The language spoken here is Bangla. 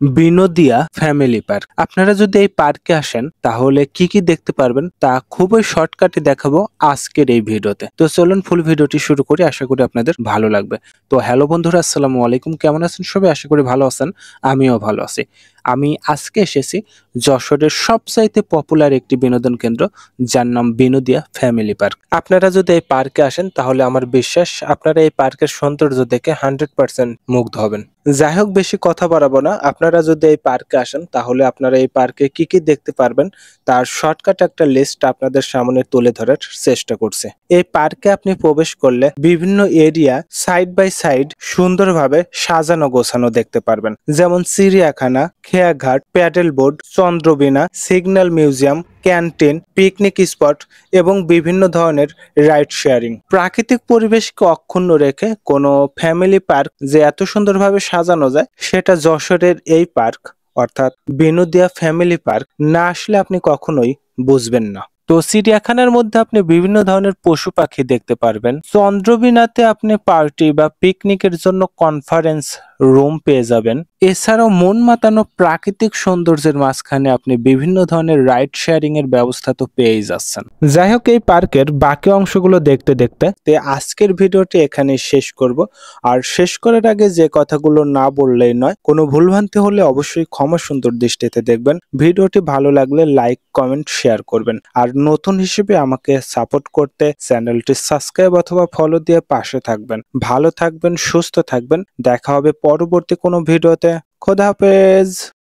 বিনোদিয়া ফ্যামিলি পার্ক। আপনারা যদি এই পার্কে আসেন তাহলে কি কি দেখতে পারবেন তা খুবই শর্টকাটে দেখাবো আজকের এই ভিডিওতে। তো চলুন ফুল ভিডিওটি শুরু করি, আশা করি আপনাদের ভালো লাগবে। তো হ্যালো বন্ধুরা, আসসালামু আলাইকুম, কেমন আছেন সবাই? আশা করি ভালো আছেন, আমিও ভালো আছি। আমি আজকে এসেছি যশোরের সবচাইতে পপুলার একটি বিনোদন কেন্দ্র, যার নাম বিনোদিয়া ফ্যামিলি পার্ক। আপনারা যদি এই পার্কে আসেন তাহলে আমার বিশ্বাস আপনারা এই পার্কের সৌন্দর্য দেখে 100% মুগ্ধ হবেন। যাই হোক, বেশি কথা বাড়াবো না। আপনারা যদি এই পার্কে আসেন তাহলে আপনারা এই পার্কে কি কি দেখতে পারবেন তার শর্টকাট একটা লিস্ট আপনাদের সামনে তুলে ধরার চেষ্টা করছি। এই পার্কে আপনি প্রবেশ করলে বিভিন্ন এরিয়া সাইড বাই সাইড সুন্দরভাবে সাজানো গোছানো দেখতে পারবেন, যেমন চিড়িয়াখানা, খেয়াঘাট, প্যাডেল বোর্ড, চন্দ্রবীণা, signal museum, canteen, picnic spot এবং বিভিন্ন ধরনের রাইড শেয়ারিং। প্রাকৃতিক পরিবেশকে অক্ষুণ্ণ রেখে কোনো ফ্যামিলি পার্ক যে এত সুন্দরভাবে সাজানো যায়, সেটা যশোরের এই পার্ক অর্থাৎ বিনোদিয়া ফ্যামিলি পার্ক না আসলে আপনি কখনোই বুঝবেন না। তো চিড়িয়াখানার মধ্যে আপনি বিভিন্ন ধরনের পশু পাখি দেখতে পারবেন। চন্দ্রবীণাতে আপনি পার্টি বা পিকনিকের জন্য কনফারেন্স রুম পেয়ে যাবেন। এছাড়াও মন মাতানো প্রাকৃতিক সৌন্দর্যের মাঝখানে আপনি বিভিন্ন ধরনের রাইড শেয়ারিং এর ব্যবস্থা তো পেয়েই যাচ্ছেন। যাই হোক, এই পার্কের বাকি অংশগুলো দেখতে দেখতে আজকের ভিডিওটি এখানে শেষ করব। আর শেষ করার আগে যে কথাগুলো না বললেই নয়, কোনো ভুলভ্রান্তি হলে অবশ্যই ক্ষমা সুন্দর দৃষ্টিতে দেখবেন। ভিডিওটি ভালো লাগলে লাইক, কমেন্ট, শেয়ার করবেন। আর নতুন হিসেবে আমাকে সাপোর্ট করতে চ্যানেলটি সাবস্ক্রাইব অথবা ফলো দিয়ে পাশে থাকবেন। ভালো থাকবেন, সুস্থ থাকবেন। দেখা হবে পরবর্তী কোনো ভিডিওতে। খোদা হাফেজ।